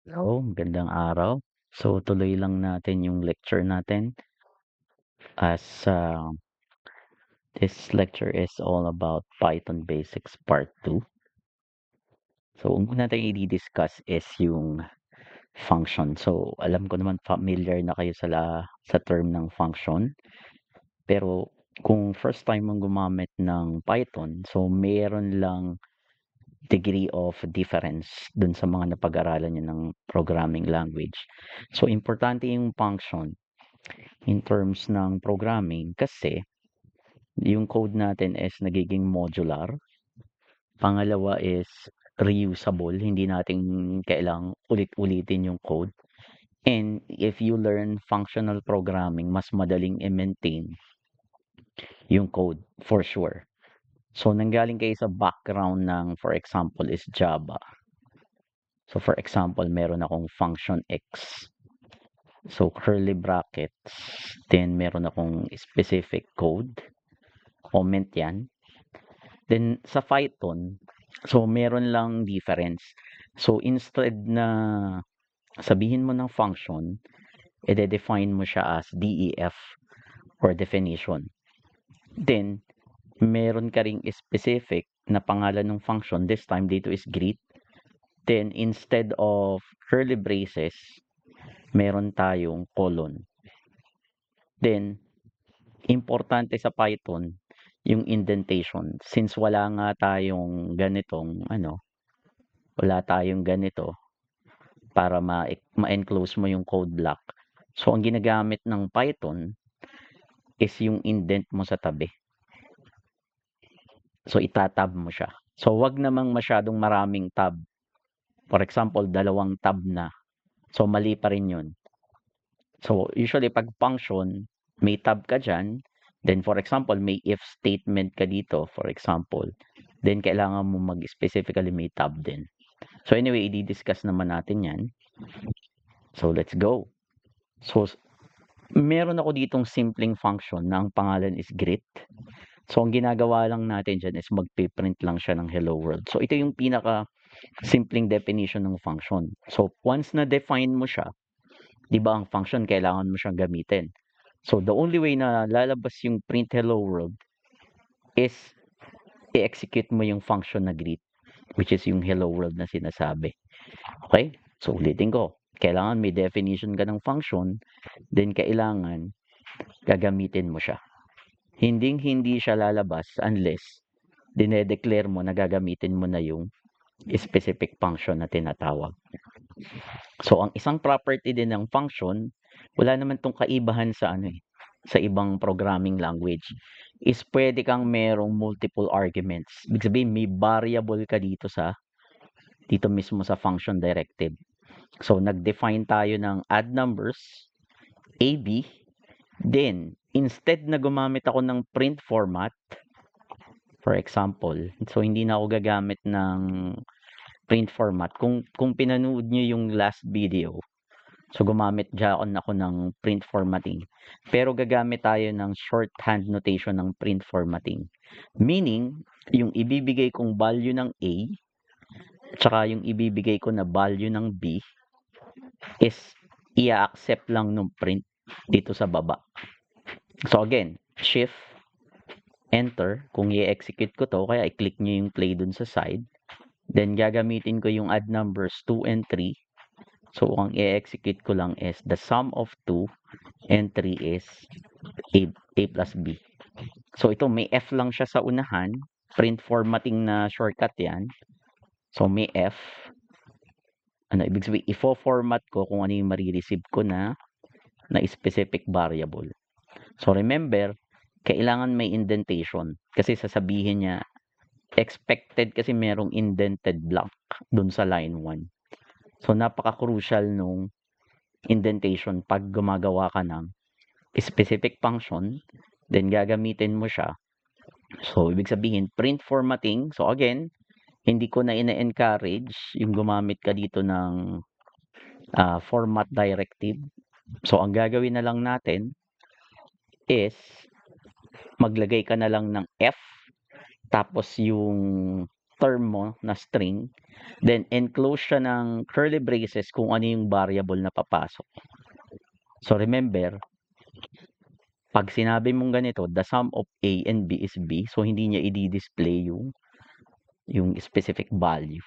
Hello, magandang araw. So, tuloy lang natin yung lecture natin as this lecture is all about Python Basics Part 2. So, ang una natin i-discuss is yung function. So, alam ko naman familiar na kayo sa term ng function. Pero kung first time mong gumamit ng Python, so meron lang degree of difference dun sa mga napag-aralan niyo ng programming language. So, importante yung function in terms ng programming kasi yung code natin is nagiging modular. Pangalawa is reusable, hindi natin kailangang ulit-ulitin yung code. And if you learn functional programming, mas madaling i-maintain yung code for sure. So, nanggaling kayo sa background ng, for example, is Java. So, for example, meron akong function X. So, curly brackets. Then, meron akong specific code. Comment yan. Then sa Python, so meron lang difference. So instead na sabihin mo ng function, i-define mo siya as DEF or definition. Then meron ka ring specific na pangalan ng function. This time dito is greet. Then instead of curly braces, meron tayong colon. Then importante sa Python yung indentation. Since wala nga tayong ganitong wala tayong ganito para ma-enclose mo yung code block. So, ang ginagamit ng Python is yung indent mo sa tabi. So, itatab mo siya. So, wag namang masyadong maraming tab. For example, 2 tab na. So, mali pa rin yun. So, usually pag function, may tab ka dyan. Then, for example, may if statement ka dito, for example. Then, kailangan mo mag-specifically may tab din. So, anyway, i-discuss naman natin yan. So, let's go. So, meron ako ditong simpleng function na ang pangalan is greet. So, ang ginagawa lang natin dyan is magpiprint lang siya ng hello world. So, ito yung pinaka simpleng definition ng function. So, once na define mo siya, di ba ang function kailangan mo siyang gamitin. So, the only way na lalabas yung print hello world is i-execute mo yung function na greet, which is yung hello world na sinasabi. Okay? So, ulitin ko. Kailangan may definition ka ng function, then kailangan gagamitin mo siya. Hinding-hindi siya lalabas unless dinedeclare mo na gagamitin mo na yung specific function na tinatawag. So, ang isang property din ng function, wala naman tong kaibahan sa sa ibang programming language, is pwede kang merong multiple arguments. Ibig sabihin, may variable ka dito mismo sa function directive. So, nag-define tayo ng add numbers, AB, then, instead na gumamit ako ng print format, for example, so hindi na ako gagamit ng print format. Kung pinanood nyo yung last video, so gumamit dyan ako ng print formatting. Pero gagamit tayo ng shorthand notation ng print formatting. Meaning, yung ibibigay kong value ng A, tsaka yung ibibigay ko na value ng B, is i-accept lang ng print dito sa baba. So again, shift, enter, kung i-execute ko to, kaya i-click nyo yung play dun sa side. Then, gagamitin ko yung add numbers 2 and 3. So, ang i-execute ko lang is the sum of 2 and 3 is A plus B. So, ito may F lang siya sa unahan. Print formatting na shortcut yan. So, may F. Ibig sabihin, ifo-format ko kung ano yung marireceive ko na specific variable. So, remember, kailangan may indentation. Kasi sasabihin niya, expected kasi merong indented block dun sa line 1. So, napaka-crucial nung indentation pag gumagawa ka ng specific function, then gagamitin mo siya. So, ibig sabihin, print formatting. So, again, hindi ko na ina-encourage yung gumamit ka dito ng format directive. So, ang gagawin na lang natin is maglagay ka na lang ng F tapos yung term mo na string, then enclose siya ng curly braces kung ano yung variable na papasok. So remember, pag sinabi mong ganito, the sum of A and B is B, so hindi niya i-display yung specific value.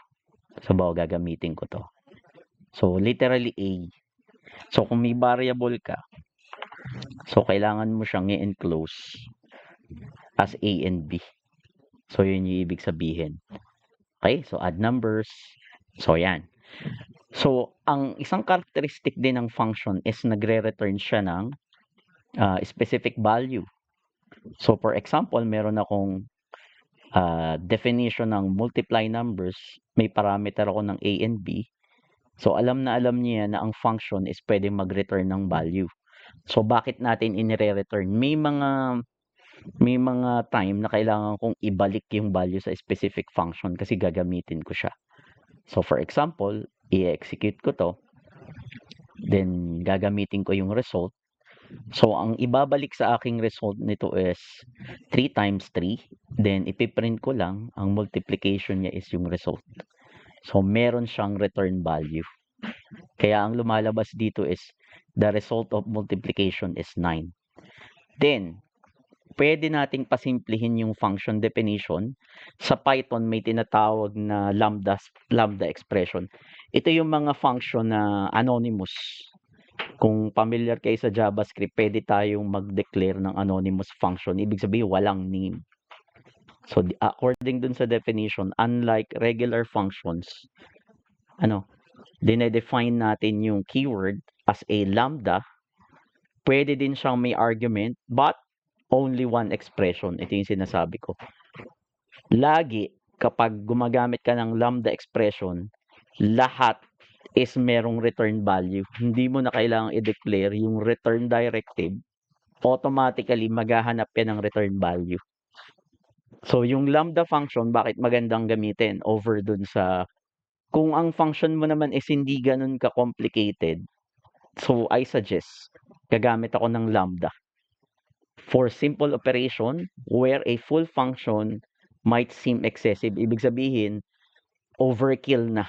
So bawa gagamitin ko to. So literally A. So kung may variable ka, so kailangan mo siyang i-enclose as A and B. So yun yung ibig sabihin. Okay, so add numbers. So yan. So ang isang characteristic din ng function is nagre-return siya ng specific value. So for example, meron akong definition ng multiply numbers, may parameter ako ng A and B. So alam niya na ang function is pwedeng mag-return ng value. So bakit natin inire-return? May mga time na kailangan kong ibalik yung value sa specific function kasi gagamitin ko siya. So for example, i-execute ko to, then gagamitin ko yung result. So ang ibabalik sa aking result nito is 3 times 3, then ipiprint ko lang, ang multiplication niya is yung result. So meron siyang return value. Kaya ang lumalabas dito is the result of multiplication is 9. Then, pwede nating pasimplihin yung function definition. Sa Python, may tinatawag na lambda expression. Ito yung mga function na anonymous. Kung familiar kayo sa JavaScript, pwede tayong mag-declare ng anonymous function. Ibig sabihin, walang name. So, according dun sa definition, unlike regular functions, dinedefine natin yung keyword as a lambda. Pwede din siyang may argument, but only one expression. Ito yung sinasabi ko. Lagi, kapag gumagamit ka ng lambda expression, lahat is merong return value. Hindi mo na kailangang i-declare yung return directive. Automatically, maghahanap ka ng return value. So, yung lambda function, bakit magandang gamitin over dun sa kung ang function mo naman is hindi ganun ka-complicated, so I suggest gagamit ako ng lambda for simple operation where a full function might seem excessive. Ibig sabihin, overkill na.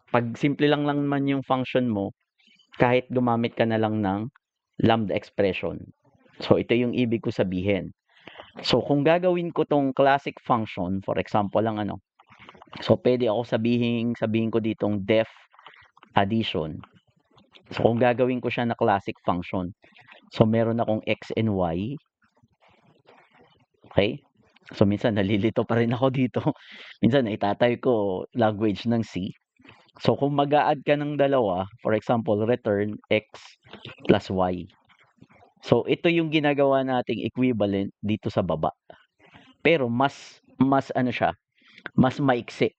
Pag simple lang naman yung function mo, kahit gumamit ka na lang ng lambda expression. So ito yung ibig ko sabihin. So kung gagawin ko tong classic function, for example lang so pwede ako sabihin ko ditong def addition. So kung gagawin ko siya na classic function, so meron akong x and y. Okay? So minsan nalilito pa rin ako dito. Minsan itatay ko language ng C. So kung mag-a-add ka ng dalawa, for example, return x plus y. So ito yung ginagawa nating equivalent dito sa baba. Pero mas siya, mas maiksi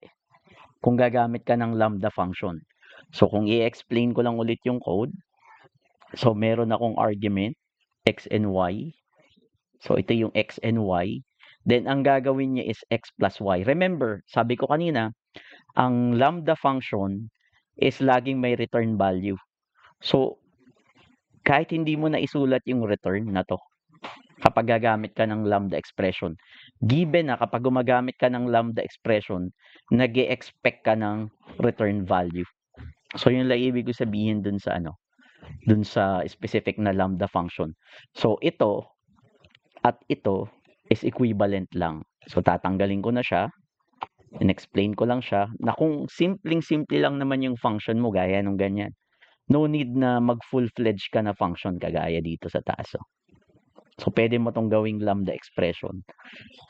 kung gagamit ka ng lambda function. So kung i-explain ko lang ulit yung code, so meron akong argument x and y. So ito yung x and y. Then ang gagawin niya is x plus y. Remember, sabi ko kanina, ang lambda function is laging may return value. So kahit hindi mo na isulat yung return na to, kapag gagamit ka ng lambda expression, given na kapag gumagamit ka ng lambda expression, nag-e-expect ka ng return value. So yun lang ibig ko sabihin dun sa specific na lambda function. So ito at ito is equivalent lang. So tatanggalin ko na siya, in-explain ko lang siya na kung simpleng-simple lang naman yung function mo gaya nung ganyan. No need na mag full-fledged ka na function kagaya dito sa taas. So pwede mo tong gawing lambda expression.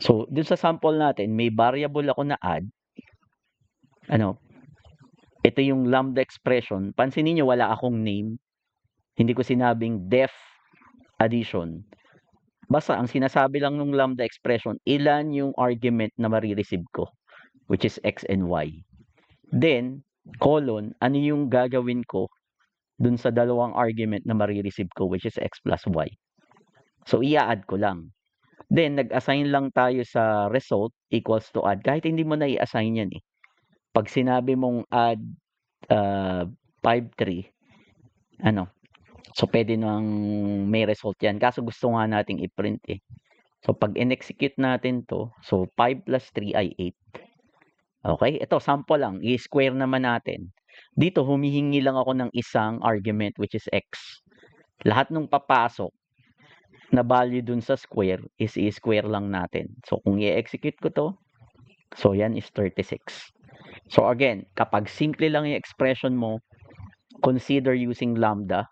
So dun sa sample natin, may variable ako na add. Ito yung lambda expression. Pansinin niyo wala akong name. Hindi ko sinabing def addition. Basta ang sinasabi lang ng lambda expression, ilan yung argument na marireceive ko, which is x and y. Then, colon, ano yung gagawin ko dun sa dalawang argument na marireceive ko, which is x plus y. So, i-add ko lang. Then, nag-assign lang tayo sa result equals to add. Kahit hindi mo na i-assign yan eh. Pag sinabi mong add 5-3, so pwede nang may result yan. Kaso gusto nga nating i-print eh. So, pag in-execute natin to, so 5 plus 3 ay 8. Okay? Ito, sample lang. I-square naman natin. Dito, humihingi lang ako ng isang argument which is x. Lahat nung papasok na value dun sa square is i-square lang natin. So, kung i-execute ko to, so yan is 36. So, again, kapag simple lang yung expression mo, consider using lambda.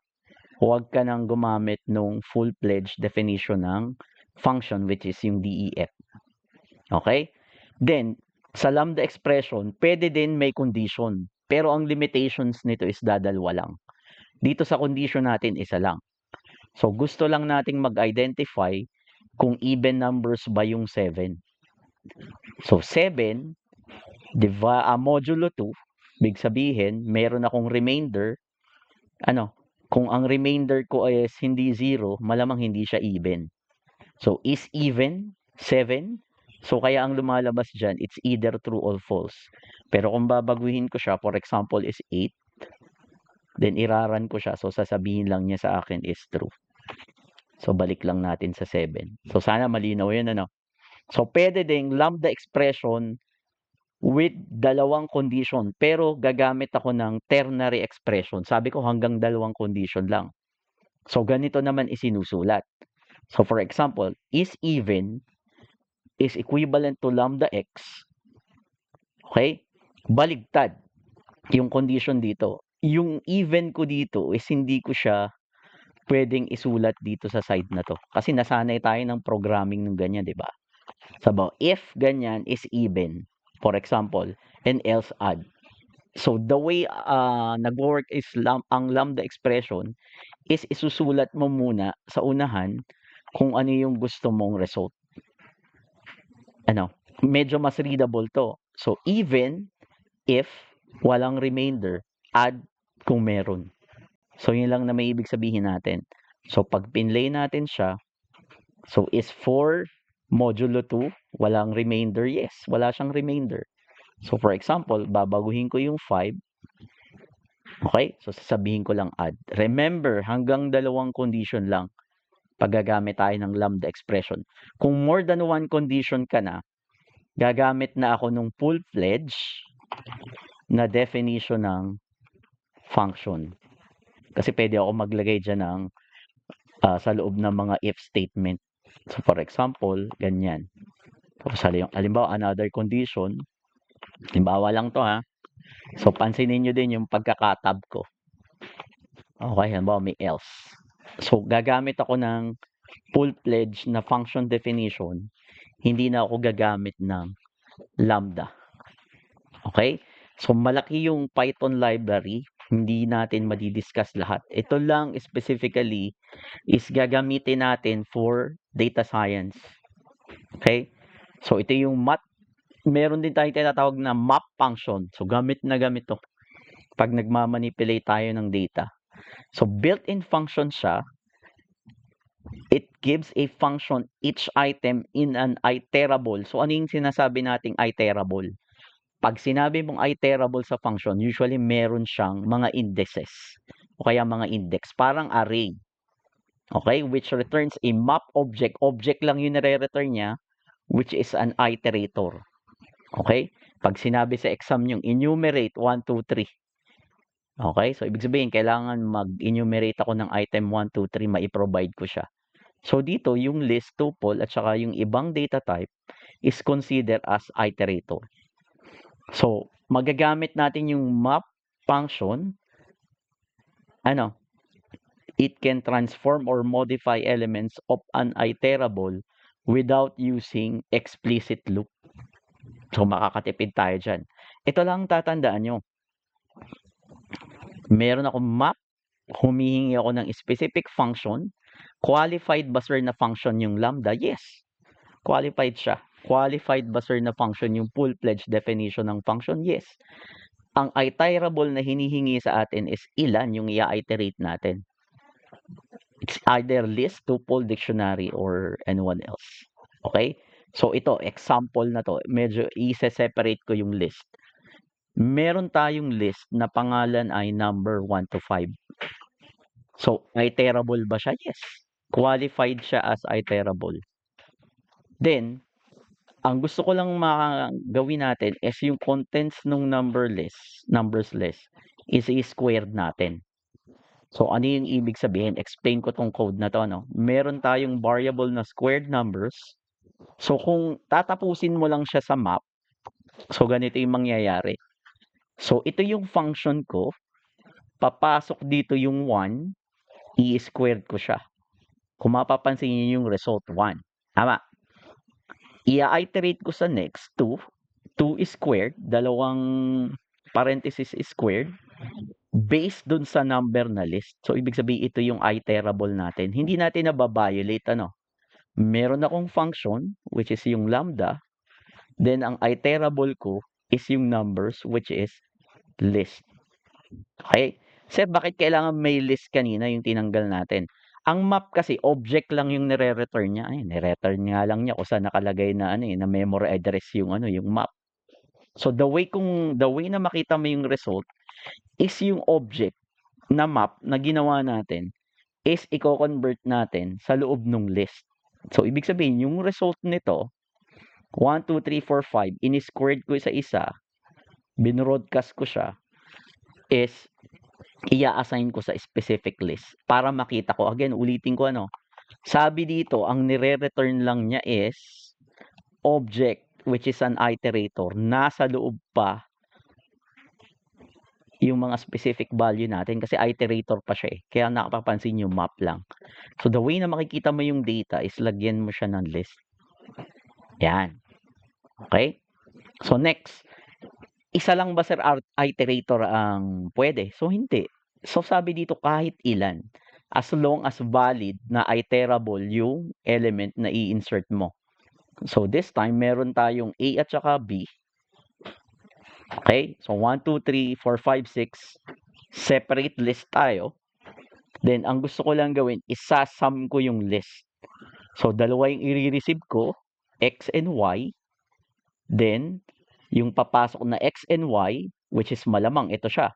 Huwag ka nang gumamit nung full-fledged definition ng function which is yung DEF. Okay? Then, sa lambda expression, pwede din may condition. Pero ang limitations nito is dadalwa lang. Dito sa condition natin, isa lang. So, gusto lang nating mag-identify kung even numbers ba yung 7. So, 7, modulo 2, big sabihin, meron akong remainder. Kung ang remainder ko is hindi 0, malamang hindi siya even. So, is even 7? So, kaya ang lumalabas dyan, it's either true or false. Pero kung babaguhin ko siya, for example, is 8, then iraran ko siya. So, sasabihin lang niya sa akin is true. So, balik lang natin sa 7. So, sana malinaw yun, So, pwede ding lambda expression with dalawang condition. Pero, gagamit ako ng ternary expression. Sabi ko, hanggang dalawang condition lang. So, ganito naman isinusulat. So, for example, is even is equivalent to lambda x. Okay? Baligtad yung condition dito. Yung even ko dito is hindi ko siya pwedeng isulat dito sa side na to. Kasi nasanay tayo ng programming ng ganyan, di ba? Sabaw, if ganyan is even, for example, and else add. So, the way nag-work is ang lambda expression is isusulat mo muna sa unahan kung ano yung gusto mong result. Medyo mas readable to. So, even if walang remainder, add kung meron. So, yun lang na may ibig sabihin natin. So, pag pinlay natin siya, so is 4 modulo 2, walang remainder? Yes, wala siyang remainder. So, for example, babaguhin ko yung 5. Okay? So, sasabihin ko lang add. Remember, hanggang dalawang condition lang pag gagamit tayo ng lambda expression. Kung more than one condition ka na, gagamit na ako ng full-fledged na definition ng function. Kasi pwede ako maglagay dyan ng sa loob ng mga if statement. So, for example, ganyan. Tapos, halimbawa, another condition. Halimbawa lang to ha. So, pansinin nyo din yung pagkakatab ko. Okay, halimbawa may else. So, gagamit ako ng full-fledged na function definition. Hindi na ako gagamit ng lambda. Okay? So, malaki yung Python library. Hindi natin madidiscuss lahat. Ito lang specifically is gagamitin natin for data science. Okay? So, ito yung math. Meron din tayong tinatawag na map function. So, gamit na gamit to pag nagmamanipulate tayo ng data. So, built-in function siya. It gives a function each item in an iterable. So, ano yung sinasabi nating iterable? Pag sinabi mong iterable sa function, usually meron siyang mga indices o kaya mga index, parang array. Okay? Which returns a map object. Object lang yung nare-return niya, which is an iterator. Okay? Pag sinabi sa exam yung enumerate 1, 2, 3. Okay? So, ibig sabihin, kailangan mag-enumerate ako ng item 1, 2, 3, mai-provide ko siya. So, dito, yung list, tuple, at saka yung ibang data type is considered as iterator. So, magagamit natin yung map function. It can transform or modify elements of an iterable without using explicit loop. So, makakatipid tayo dyan. Ito lang tatandaan nyo. Meron akong map, humihingi ako ng specific function. Qualified ba sir na function yung lambda? Yes. Qualified siya. Qualified ba sir na function yung full-fledged definition ng function? Yes. Ang iterable na hinihingi sa atin is ilan yung i-iterate natin. It's either list, tuple, dictionary, or anyone else. Okay? So, ito, example na to. Medyo i-separate ko yung list. Meron tayong list na pangalan ay number 1 to 5. So, iterable ba siya? Yes. Qualified siya as iterable. Then, ang gusto ko lang gawin natin is yung contents ng numbers list is i-squared natin. So, ano yung ibig sabihin? Explain ko tong code na to, no? Meron tayong variable na squared numbers. So, kung tatapusin mo lang siya sa map, so ganito yung mangyayari. So, ito yung function ko. Papasok dito yung 1, i-squared ko siya. Kung mapapansin niyo yung result 1. Tama. I-iterate ko sa next 2. 2 is squared, dalawang parenthesis is squared, based dun sa number na list. So, ibig sabihin ito yung iterable natin. Hindi natin nababiolate, ano? Meron akong function, which is yung lambda. Then, ang iterable ko is yung numbers, which is list. Okay? Sir, bakit kailangan may list kanina yung tinanggal natin? Ang map kasi, object lang yung nire-return niya. Ay, nire-return nga lang niya kung saan nakalagay na, na memory address yung, yung map. So, the way na makita mo yung result is yung object na map na ginawa natin is i-convert natin sa loob ng list. So, ibig sabihin, yung result nito, 1, 2, 3, 4, 5, in-squared ko sa isa, binroadcast ko siya, is i-assign ko sa specific list para makita ko. Again, ulitin ko sabi dito, ang nire-return lang niya is object, which is an iterator. Nasa loob pa yung mga specific value natin kasi iterator pa siya eh. Kaya nakapapansin yung map lang. So, the way na makikita mo yung data is lagyan mo siya ng list. Yan. Okay? So, next. Isa lang ba sir iterator ang pwede? So, hindi. So, sabi dito kahit ilan. As long as valid na iterable yung element na i-insert mo. So, this time, meron tayong A at saka B. Okay? So, 1, 2, 3, 4, 5, 6. Separate list tayo. Then, ang gusto ko lang gawin, isasum ko yung list. So, dalawa yung i-receive ko, X and Y. Then, yung papasok na X and Y, which is malamang, ito siya.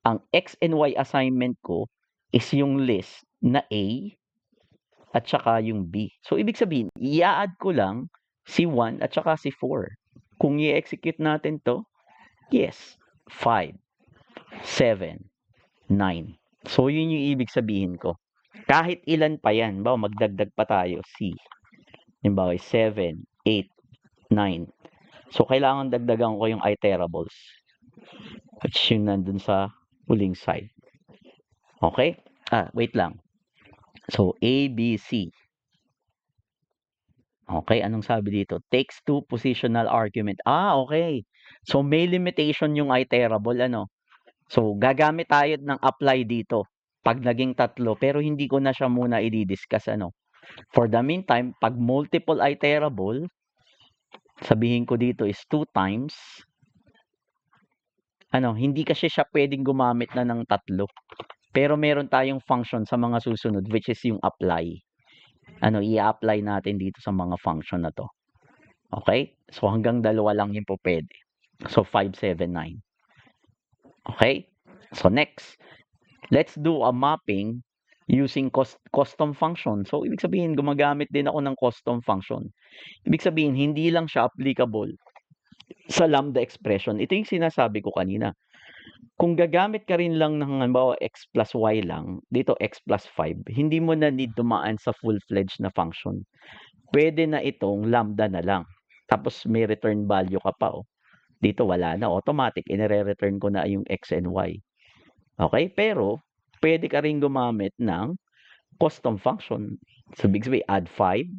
Ang X and Y assignment ko is yung list na A at saka yung B. So, ibig sabihin, i-add ko lang si 1 at saka si 4. Kung i-execute natin to, yes, 5, 7, 9. So, yun yung ibig sabihin ko. Kahit ilan pa yan, magdagdag pa tayo, C. Halimbawa, 7, 8, 9. So, kailangan dagdagan ko yung iterables. Which yung nandun sa huling side. Okay? Wait lang. So, A, B, C. Okay, anong sabi dito? Takes two positional argument. Okay. So, may limitation yung iterable, So, gagamit tayo ng apply dito pag naging tatlo, pero hindi ko na siya muna i-discuss, For the meantime, pag multiple iterable, sabihin ko dito is 2 times, hindi kasi siya pwedeng gumamit na ng tatlo. Pero meron tayong function sa mga susunod, which is yung apply. I-apply natin dito sa mga function na to. Okay? So, hanggang dalawa lang yung po pwede. So, 5, 7, 9. Okay? So, next. Let's do a mapping using custom function. So, ibig sabihin, gumagamit din ako ng custom function. Ibig sabihin, hindi lang siya applicable sa lambda expression. Ito yung sinasabi ko kanina. Kung gagamit ka rin lang ng halimbawa x plus y lang, dito x plus 5, hindi mo na need dumaan sa full-fledged na function. Pwede na itong lambda na lang. Tapos may return value ka pa. Dito wala na. Automatic, inire-return ko na yung x and y. Okay? Pero, pwede ka rin gumamit ng custom function. So, big sabihin, add 5.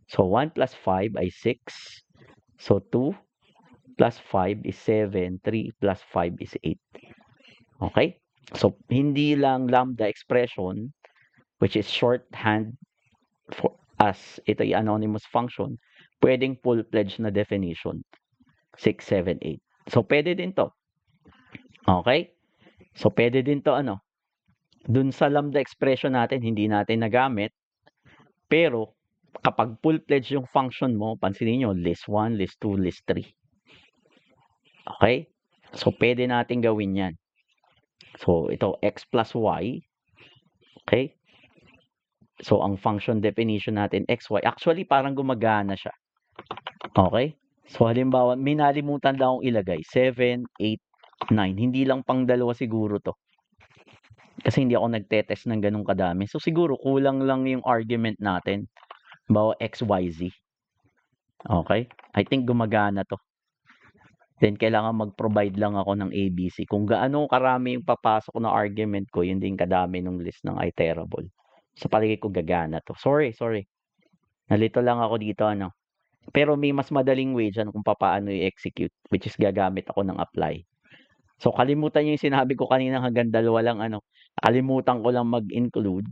So, 1 plus 5 ay 6. So, 2 plus 5 is 7. 3 plus 5 is 8. Okay? So, hindi lang lambda expression, which is shorthand as ito ay anonymous function, pwedeng full-fledged na definition. 6, 7, 8. So, pwede din to. Okay? So, pwede din to dun sa lambda expression natin, hindi natin nagamit. Pero, kapag full-fledged yung function mo, pansinin nyo, list 1, list 2, list 3. Okay? So, pwede natin gawin yan. So, ito, x plus y. Okay? So, ang function definition natin, xy. Actually, parang gumagana siya. Okay? So, halimbawa, may nalimutan lang akong ilagay. 7, 8, 9. Hindi lang pang dalawa siguro to. Kasi hindi ako nagtetest ng ganun kadami. So, siguro kulang lang yung argument natin. Bawa X, Y, Z. Okay? I think gumagana to. Then, kailangan mag-provide lang ako ng ABC. Kung gaano karami yung papasok na argument ko, yun din kadami ng list ng iterable. Sa palagay ko gagana to. Sorry. Nalito lang ako dito, ano. Pero may mas madaling way dyan kung paano i-execute, which is gagamit ako ng apply. So, kalimutan nyo yung sinabi ko kanina hanggang dalawa lang, ano. Kalimutan ko lang mag-include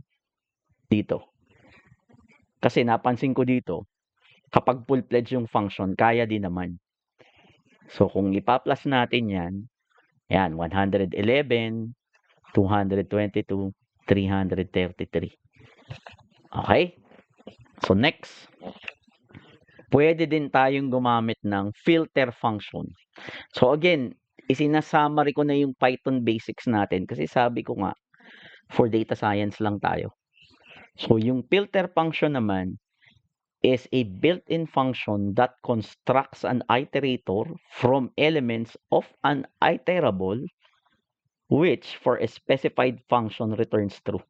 dito. Kasi napansin ko dito, kapag full-fledged yung function, kaya din naman. So, kung ipa-plus natin yan, 111, 222, 333. Okay? So, next. Pwede din tayong gumamit ng filter function. So, again, isinasummary ko na yung Python basics natin kasi sabi ko nga, for data science lang tayo. So, yung filter function naman is a built-in function that constructs an iterator from elements of an iterable which for a specified function returns true.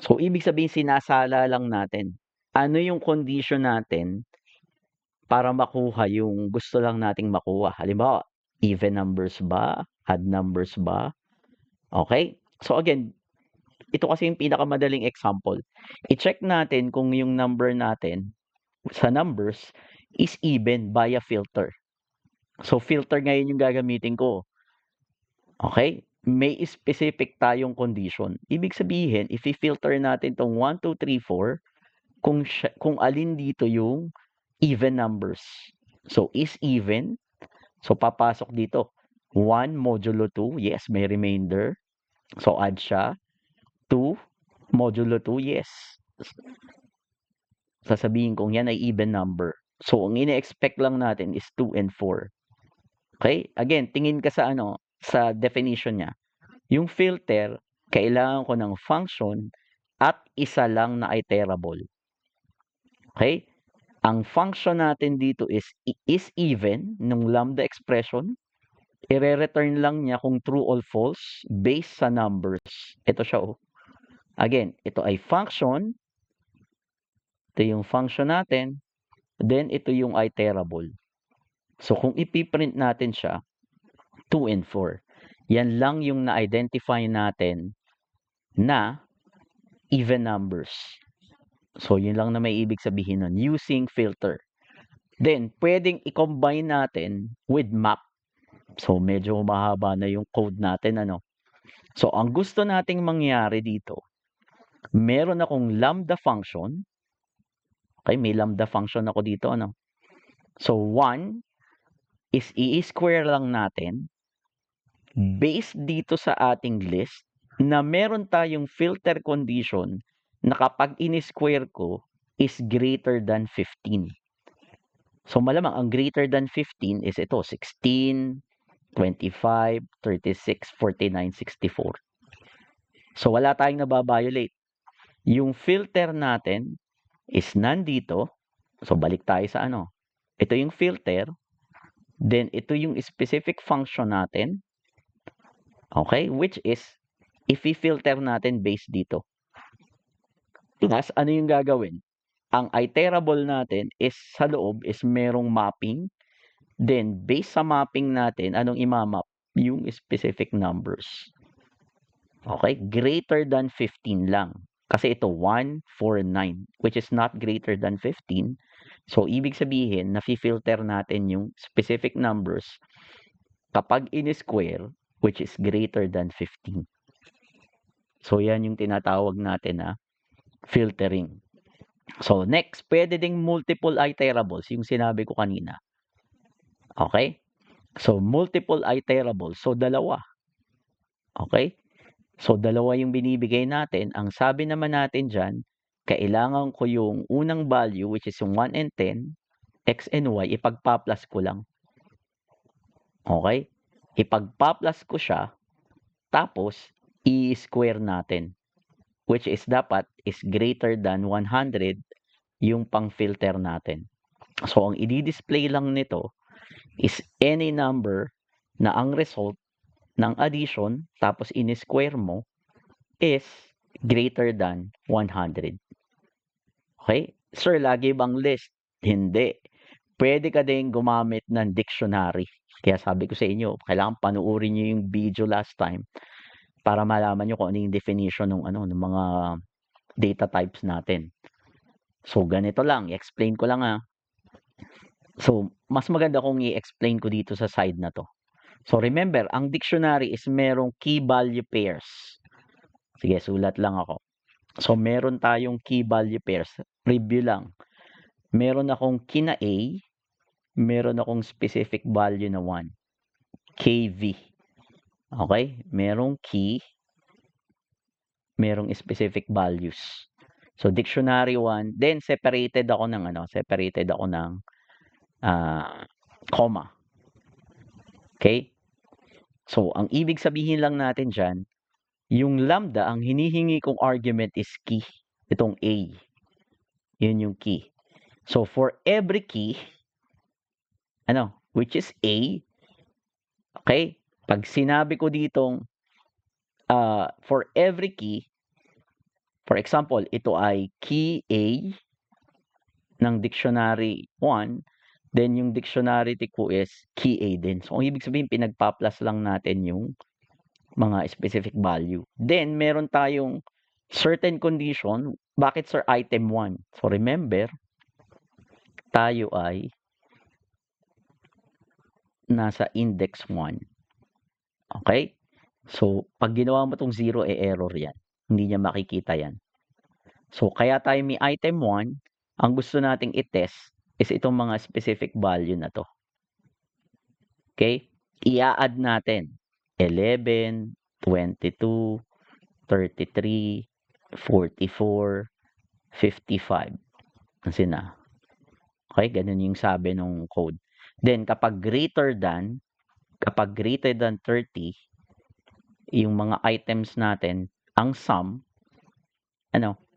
So, ibig sabihin sinasala lang natin. Ano yung condition natin para makuha yung gusto lang nating makuha? Halimbawa, even numbers ba? Odd numbers ba? Okay? So, again, ito kasi yung pinakamadaling example. I-check natin kung yung number natin sa numbers is even via filter. So, filter ngayon yung gagamitin ko. Okay? May specific tayong condition. Ibig sabihin, if i-filter natin tong 1, 2, 3, 4, kung alin dito yung even numbers. So, is even. So, papasok dito. 1 modulo 2, yes, may remainder. So, add siya. 2 modulo 2, yes. Sasabihin kong yan ay even number. So, ang ine-expect lang natin is 2 and 4. Okay? Again, tingin ka sa sa definition niya. Yung filter, kailangan ko ng function at isa lang na iterable. Okay? Ang function natin dito is even nung lambda expression. Ire-return lang niya kung true or false based sa numbers. Ito siya, oh. Again, ito ay function. Ito yung function natin. Then, ito yung iterable. So, kung ipiprint natin siya, 2 and 4. Yan lang yung na-identify natin na even numbers. So, yun lang na may ibig sabihin nun, using filter. Then, pwedeng i-combine natin with map. So, medyo mahaba na yung code natin, ano. So, ang gusto nating mangyari dito, meron akong lambda function. Okay, may lambda function ako dito, ano. So, 1 is i-square lang natin based dito sa ating list na meron tayong filter condition na kapag in-square ko is greater than 15. So, malamang ang greater than 15 is ito, 16, 25, 36, 49, 64. So, wala tayong nababiolate. Yung filter natin is nandito. So, balik tayo sa ano. Ito yung filter. Then, ito yung specific function natin. Okay? Which is, if i-filter natin based dito. Plus, ano yung gagawin? Ang iterable natin is sa loob is merong mapping. Then, based sa mapping natin, anong imamap? Yung specific numbers. Okay? Greater than 15 lang. Kasi ito 1, 4, 9, which is not greater than 15. So, ibig sabihin, nafi-filter natin yung specific numbers kapag in-square, which is greater than 15. So, yan yung tinatawag natin na filtering. So, next, pwede ding multiple iterables, yung sinabi ko kanina. Okay? So, multiple iterables. So, dalawa. Okay? So, dalawa yung binibigay natin. Ang sabi naman natin dyan, kailangan ko yung unang value, which is yung 1 and 10, x and y, ipagpa-plus ko lang. Okay? Ipagpa-plus ko siya, tapos, i-square natin. Which is dapat is greater than 100 yung pang-filter natin. So, ang i-di-display lang nito is any number na ang result ng addition tapos ini-square mo is greater than 100. Okay? Sir, lagi bang list? Hindi. Pwede ka ding gumamit ng dictionary. Kaya sabi ko sa inyo, kailangan panoorin niyo yung video last time para malaman niyo kung ano yung definition ng mga data types natin. So, ganito lang. I-explain ko lang So, mas maganda kung i-explain ko dito sa side na to. So, remember, ang dictionary is merong key value pairs. Sige, sulat lang ako. So, meron tayong key value pairs. Review lang. Meron akong key na A, meron akong specific value na 1. KV. Okay? Merong key, merong specific values. So, dictionary 1, then separated ako ng comma. Okay? So, ang ibig sabihin lang natin dyan, yung lambda, ang hinihingi kong argument is key. Itong A. Yun yung key. So, for every key, which is A, okay? Pag sinabi ko ditong for every key, for example, ito ay key A ng dictionary 1, then yung dictionary ko is key A din. So, ang ibig sabihin, pinagpa-plus lang natin yung mga specific value. Then, meron tayong certain condition. Bakit, sir, item 1? So, remember, tayo ay nasa index 1. Okay? So, pag ginawa mo tong 0, error yan. Hindi niya makikita yan. So, kaya tayo may item 1, ang gusto nating i-test is itong mga specific value na to. Okay? I-add natin 11, 22, 33, 44, 55. Kasi na. Okay? Ganun yung sabi ng code. Then, kapag greater than 30, yung mga items natin, ang sum,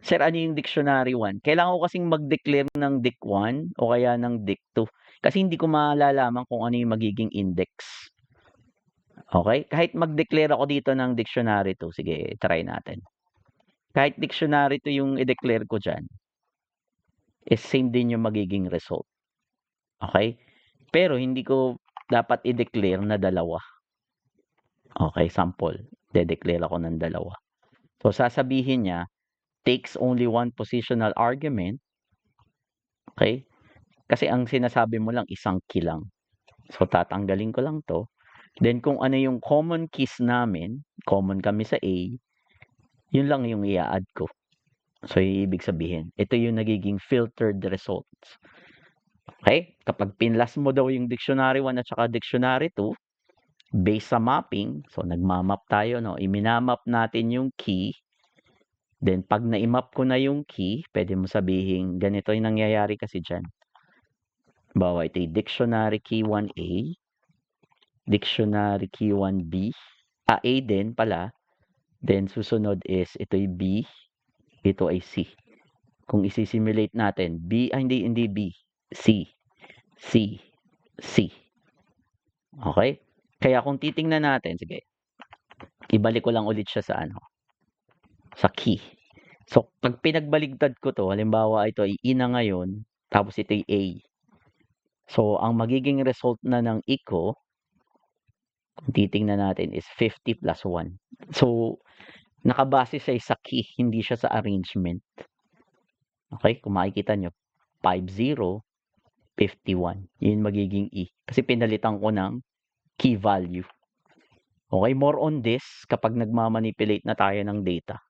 sir, ano yung dictionary 1? Kailangan ko kasing mag-declare ng dic 1 o kaya ng dic 2. Kasi hindi ko malalaman kung ano yung magiging index. Okay? Kahit mag-declare ako dito ng dictionary 2, sige, try natin. Kahit dictionary 2 yung i-declare ko dyan, is same din yung magiging result. Okay? Pero hindi ko dapat i-declare na dalawa. Okay, sample. De-declare ako ng dalawa. So, sasabihin niya, takes only one positional argument. Okay? Kasi ang sinasabi mo lang, isang key lang. So, tatanggalin ko lang to. Then, kung ano yung common keys namin, common kami sa A, yun lang yung i-add ko. So, ibig sabihin, ito yung nagiging filtered results. Okay? Kapag pinlas mo daw yung dictionary 1 at saka dictionary 2, based sa mapping, so nagmamap tayo, iminamap natin yung key. Then, pag na-map ko na yung key, pwede mo sabihin, ganito yung nangyayari kasi dyan. Bawa ito yung dictionary key 1A, dictionary key 1B, A din pala, then susunod is ito yung B, ito ay C. Kung isi-simulate natin, hindi B, C, C, C. Okay? Kaya kung titingnan natin, sige, ibalik ko lang ulit siya sa key. So, pag pinagbaligtad ko to, halimbawa ito ay ina ngayon, tapos ito ay A. So, ang magiging result na ng eco, kung titingnan natin, is 50 plus 1. So, nakabase siya sa key, hindi siya sa arrangement. Okay? Kung makikita nyo, 50, 51. Yun magiging E. Kasi pinalitan ko ng key value. Okay? More on this kapag nagmamanipulate na tayo ng data.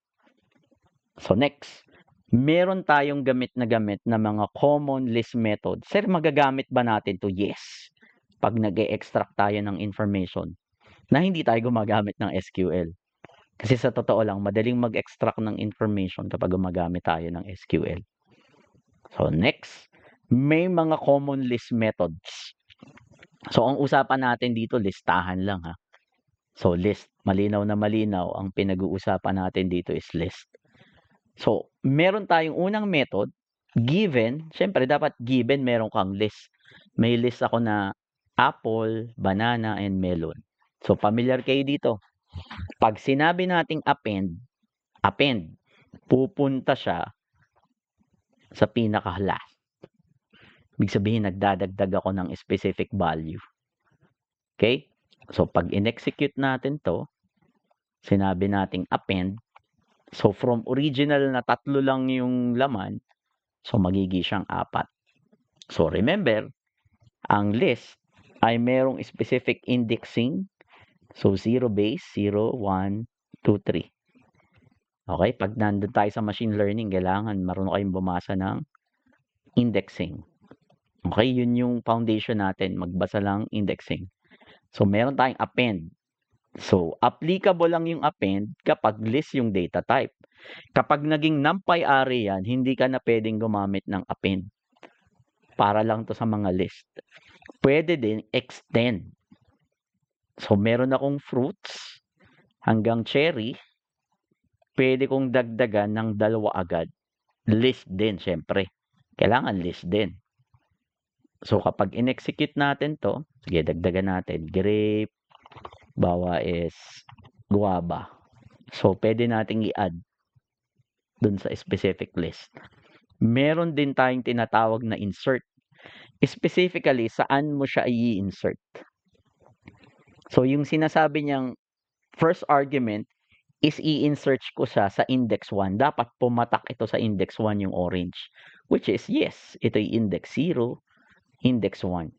So, next. Meron tayong gamit na mga common list method. Sir, magagamit ba natin to? Yes. Pag nag-e-extract tayo ng information na hindi tayo gumagamit ng SQL. Kasi sa totoo lang, madaling mag-extract ng information kapag gumagamit tayo ng SQL. So, next. May mga common list methods. So, ang usapan natin dito, listahan lang ha. So, list. Malinaw na malinaw. Ang pinag-uusapan natin dito is list. So, meron tayong unang method. given, siyempre dapat given meron kang list. May list ako na apple, banana, and melon. So, familiar kayo dito. Pag sinabi nating append, pupunta siya sa pinaka-last. Ibig sabihin, nagdadagdag ako ng specific value. Okay? So, pag in-execute natin to, sinabi nating append, so from original na 3 lang yung laman, so magiging siyang 4. So, remember, ang list ay merong specific indexing. So, 0 base, 0, 1, 2, 3. Okay? Pag nandun tayo sa machine learning, kailangan marunong kayong bumasa ng indexing. Okay? Yun yung foundation natin. Magbasa lang indexing. So, meron tayong append. So, applicable lang yung append kapag list yung data type. Kapag naging numpy array yan, hindi ka na pwedeng gumamit ng append. Para lang to sa mga list. Pwede din extend. So, meron akong fruits hanggang cherry. Pwede kong dagdagan ng 2 agad. List din, syempre. Kailangan list din. So, kapag in-execute natin to, sige, dagdagan natin. Grape, bawa is guava. So, pwede nating i-add dun sa specific list. Meron din tayong tinatawag na insert. Specifically, saan mo siya i-insert? So, yung sinasabi niyang first argument is i-insert ko siya sa index 1. Dapat pumatak ito sa index 1 yung orange. Which is, yes, ito yung index 0, index 1.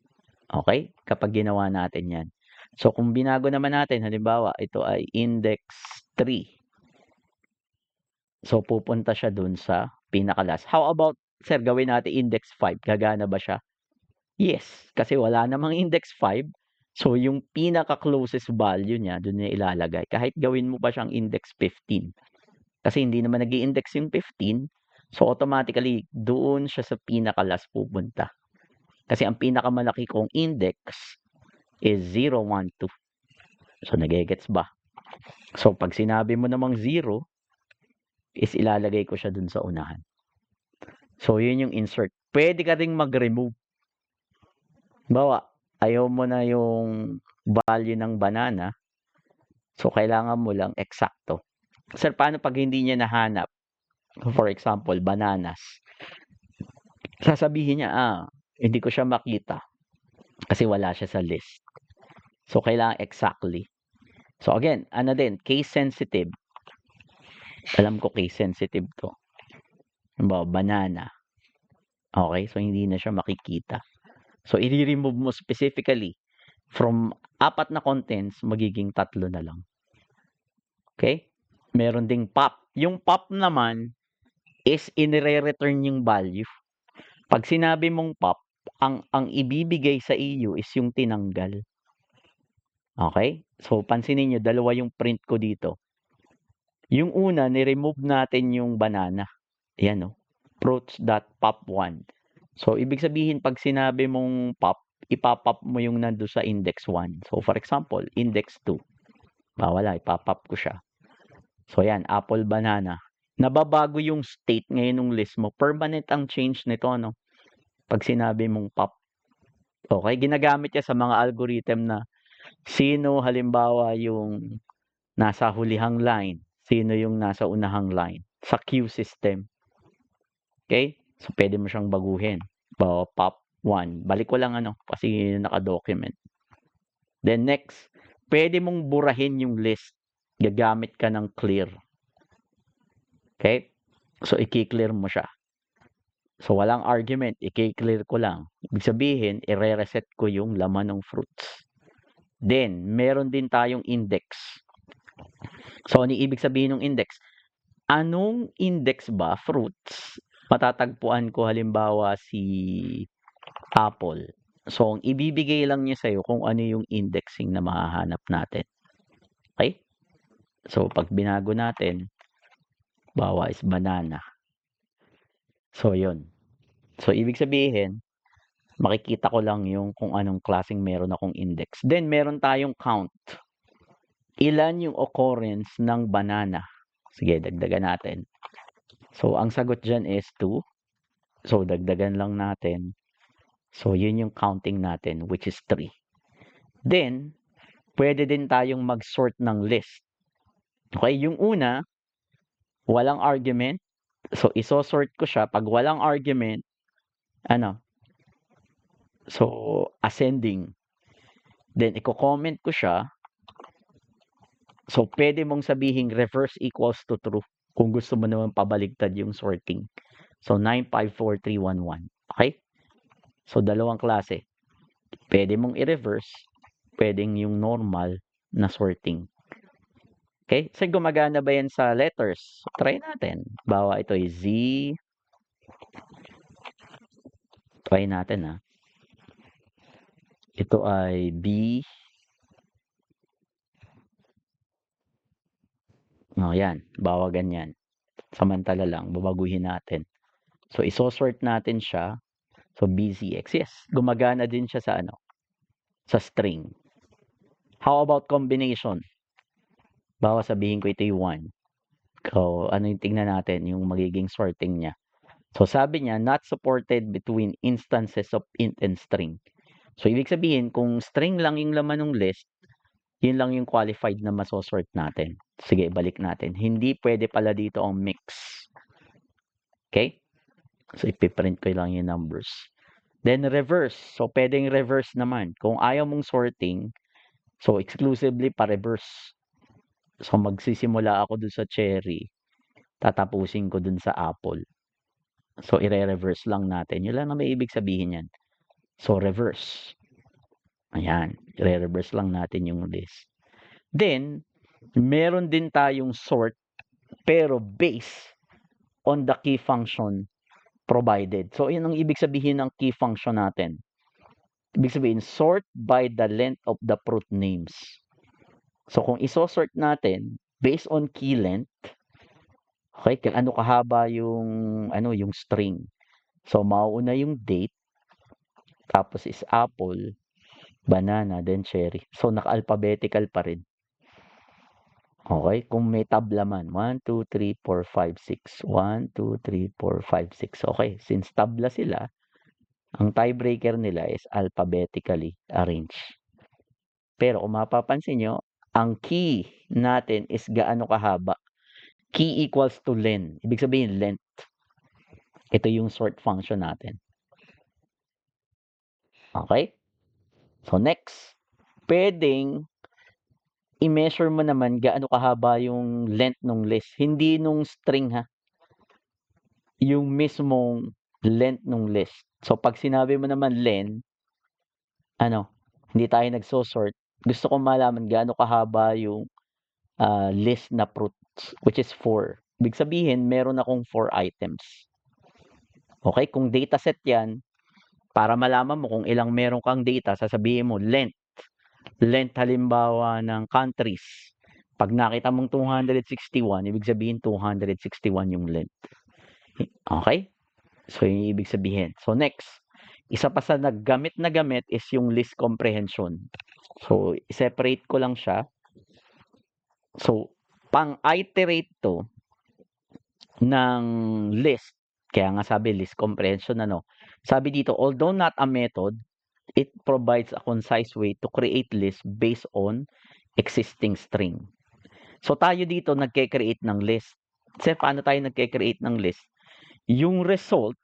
Okay? Kapag ginawa natin yan. So, kung binago naman natin, halimbawa, ito ay index 3. So, pupunta siya dun sa pinakalas. How about, sir, gawin natin index 5. Gagana ba siya? Yes, kasi wala namang index 5. So, yung pinaka-closest value niya, dun niya ilalagay. Kahit gawin mo pa siyang index 15. Kasi hindi naman nag-i-index yung 15. So, automatically, doon siya sa pinakalas pupunta. Kasi ang pinakamalaki kong index is 0, 1, 2. So, nagigets ba? So, pag sinabi mo namang 0, is ilalagay ko siya dun sa unahan. So, yun yung insert. Pwede ka ring mag-remove. Bawa, ayaw mo na yung value ng banana. So, kailangan mo lang eksakto. Sir, paano pag hindi niya nahanap? For example, bananas. Sasabihin niya, hindi ko siya makita. Kasi wala siya sa list. So, kailangan exactly. So, again, ano din, case sensitive. Alam ko case sensitive to. Halimbawa, banana. Okay, so hindi na siya makikita. So, i-remove mo specifically from 4 na contents, magiging 3 na lang. Okay? Meron ding pop. Yung pop naman is inire-return yung value. Pag sinabi mong pop, ang ibibigay sa iyo is yung tinanggal. Okay? So, pansinin nyo, 2 yung print ko dito. Yung una, ni-remove natin yung banana. Ayan, no? Fruits.pop1. So, ibig sabihin, pag sinabi mong pop, ipapop mo yung nando sa index 1. So, for example, index 2. Wala, ipapop ko siya. So, yan, apple, banana. Nababago yung state ngayon ng list mo. Permanent ang change nito, ano? Pag sinabi mong pop. Okay, ginagamit niya sa mga algorithm na sino halimbawa yung nasa hulihang line, sino yung nasa unahang line sa queue system. Okay? So, pwede mo siyang baguhin. Pop 1. Balik ko lang kasi naka-document. Then next, pwede mong burahin yung list. Gagamit ka ng clear. Okay? So, i-clear mo siya. So, walang argument. I-clear ko lang. Ibig sabihin, i-reset ko yung laman ng fruits. Then, meron din tayong index. So, ano ibig sabihin ng index? Anong index ba, fruits, matatagpuan ko halimbawa si apple. So, ang ibibigay lang niya sa'yo kung ano yung indexing na mahahanap natin. Okay? So, pag binago natin, bawa is banana. So, yun. So, ibig sabihin, makikita ko lang yung kung anong klaseng meron akong index. Then, meron tayong count. Ilan yung occurrence ng banana? Sige, dagdagan natin. So, ang sagot dyan is 2. So, dagdagan lang natin. So, yun yung counting natin, which is 3. Then, pwede din tayong mag-sort ng list. Okay, yung una, walang argument. So, isosort ko siya. Pag walang argument, ano? So, ascending. Then, i-comment ko siya. So, pwede mong sabihin reverse equals to true kung gusto mo naman pabaligtad yung sorting. So, 9, 5, 4, 3, 1, 1. Okay? So, dalawang klase. Pwede mong i-reverse. Pwedeng yung normal na sorting. Okay? So, gumagana ba yan sa letters? So, try natin. Bawa ito ay Z. Try natin ha. Ito ay B. O, yan. Bawa ganyan. Samantala lang. Babaguhin natin. So, isosort natin siya. So, BZX. Yes. Gumagana din siya sa ano? Sa string. How about combination? Bawa sabihin ko ito yung 1. So, ano yung tingnan natin? Yung magiging sorting niya. So, sabi niya, not supported between instances of int and string. So, ibig sabihin, kung string lang yung laman ng list, yun lang yung qualified na masosort natin. Sige, balik natin. Hindi pwede pala dito ang mix. Okay? So, ipiprint ko lang yung numbers. Then, reverse. So, pwedeng reverse naman. Kung ayaw mong sorting, so, exclusively pa-reverse. So, magsisimula ako dun sa cherry. Tatapusin ko dun sa apple. So, i-reverse lang natin. Yun lang na may ibig sabihin yan. So, reverse. Ayan. I-reverse lang natin yung list. Then, meron din tayong sort pero based on the key function provided. So, yun ang ibig sabihin ng key function natin. Ibig sabihin, sort by the length of the fruit names. So, kung isosort natin based on key length, okay, ano kahaba yung string. So, mauuna yung date, tapos is apple, banana, then cherry. So, naka-alphabetical pa rin. Okay, kung may tab laman, 1, 2, 3, 4, 5, 6. 1, 2, 3, 4, 5, 6. Okay, since tabla sila, ang tiebreaker nila is alphabetically arranged. Pero kung mapapansin nyo, ang key natin is gaano kahaba. Key equals to len. Ibig sabihin, length. Ito yung sort function natin. Okay? So, next. Pwedeng i-measure mo naman gaano kahaba yung length ng list. Hindi nung string ha. Yung mismong length ng list. So, pag sinabi mo naman len, hindi tayo nagsosort. Gusto kong malaman gaano kahaba yung list na fruits, which is 4. Ibig sabihin, meron akong 4 items. Okay? Kung dataset yan, para malaman mo kung ilang meron kang data, sasabihin mo length. Length halimbawa ng countries. Pag nakita mong 261, ibig sabihin 261 yung length. Okay? So, yung ibig sabihin. So, next. Isa pa sa naggamit na gamit is yung list comprehension. So, separate ko lang siya. So, pang-iterate to ng list. Kaya nga sabi list comprehension Sabi dito, although not a method, it provides a concise way to create list based on existing string. So, tayo dito nagke-create ng list. Kasi paano tayo nagke-create ng list? Yung result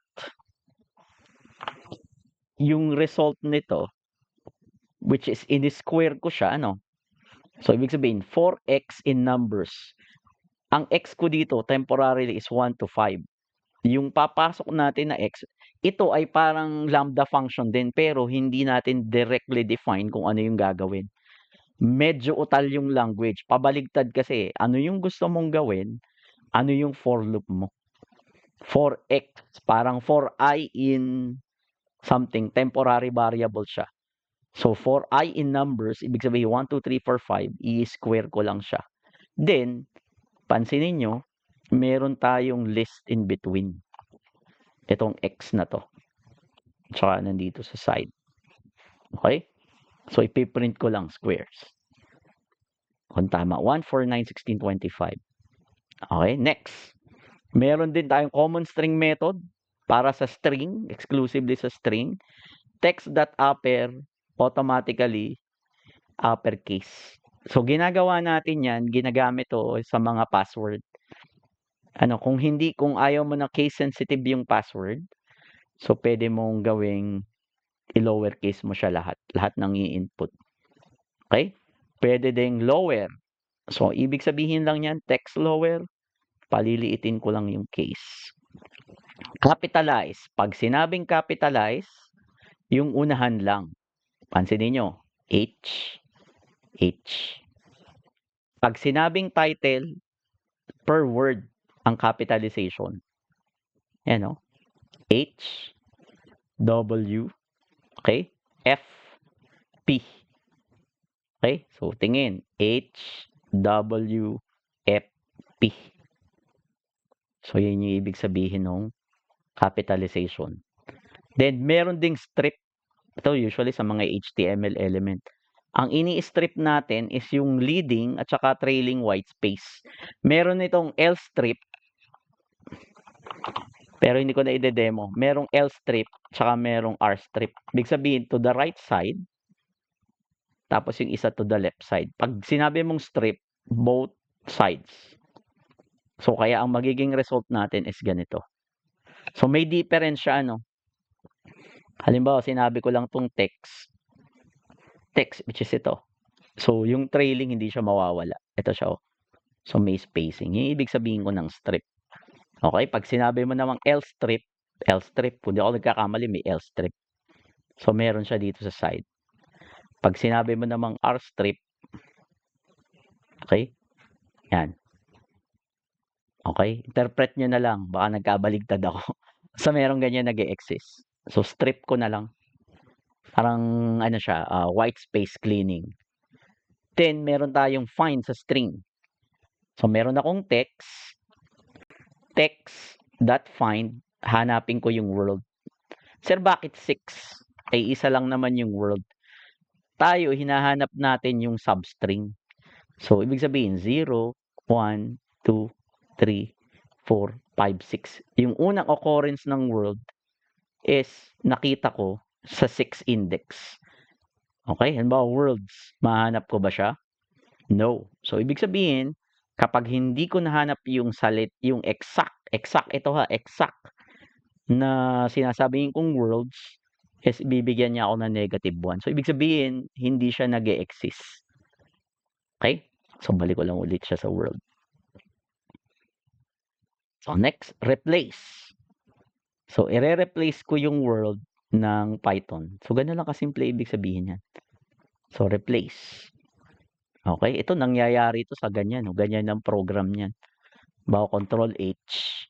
nito, which is in-square ko siya, So, ibig sabihin, 4x in numbers. Ang x ko dito, temporarily, is 1 to 5. Yung papasok natin na x, ito ay parang lambda function din, pero hindi natin directly define kung ano yung gagawin. Medyo utal yung language. Pabaligtad kasi, ano yung gusto mong gawin, ano yung for loop mo. 4x, parang 4i in something, temporary variable siya. So, 4i in numbers, ibig sabihin 1, 2, 3, 4, 5, i-square ko lang siya. Then, pansinin nyo, meron tayong list in between. Itong x na to. Tsaka nandito sa side. Okay? So, ipiprint ko lang squares. Kung tama, 1, 4, 9, 16, 25. Okay, next. Meron din tayong common string method. para sa string, exclusively sa string, text.upper automatically uppercase. So ginagawa natin 'yan, ginagamit 'to sa mga password. Kung ayaw mo na case sensitive yung password, so pwede mong gawing i-lowercase mo siya lahat ng i-input. Okay? Pwede ding lower. So ibig sabihin lang niyan, text lower, paliliitin ko lang yung case. Capitalize. Pag sinabing capitalize, yung unahan lang. Pansinin nyo, H, H. Pag sinabing title, per word ang capitalization. Yan o. H, W, okay? F, P. Okay? So, tingin. H, W, F, P. So, yun yung ibig sabihin ng capitalization. Then, meron ding strip. Ito usually sa mga HTML element. Ang ini-strip natin is yung leading at saka trailing white space. Meron itong L strip, pero hindi ko na i-demo. Merong L strip at saka merong R strip. Ibig sabihin, to the right side, tapos yung isa to the left side. Pag sinabi mong strip, both sides. So, kaya ang magiging result natin is ganito. So, may difference siya, Halimbawa, sinabi ko lang tong text, which is ito. So, yung trailing hindi siya mawawala. Ito siya, So, may spacing. Yung ibig sabihin ko ng strip. Okay? Pag sinabi mo namang L strip, kung di ako nagkakamali, may L strip. So, meron siya dito sa side. Pag sinabi mo namang R strip, okay? Yan. Okay? Interpret nyo na lang. Baka nagkabaligtad ako. So, meron ganyan nag-e-exist. So, strip ko na lang. Parang, siya, white space cleaning. Then, meron tayong find sa string. So, meron akong text.find, hanapin ko yung world. Sir, bakit 6? Ay, isa lang naman yung world. Tayo, hinahanap natin yung substring. So, ibig sabihin, 0, 1, 2, 3, 4, 5, 6. Yung unang occurrence ng world is nakita ko sa 6 index. Okay? Halimbawa, worlds. Mahanap ko ba siya? No. So, ibig sabihin, kapag hindi ko nahanap yung exact na sinasabihin kong worlds, is bibigyan niya ako ng -1. So, ibig sabihin, hindi siya nag-e-exist. Okay? So, balik ko lang ulit siya sa world. So, next, replace. So, i-replace ko yung world ng Python. So, ganun lang kasimple ibig sabihin yan. So, replace. Okay? Ito, nangyayari ito sa ganyan. Ganyan ang program niyan. Bawa, Control H.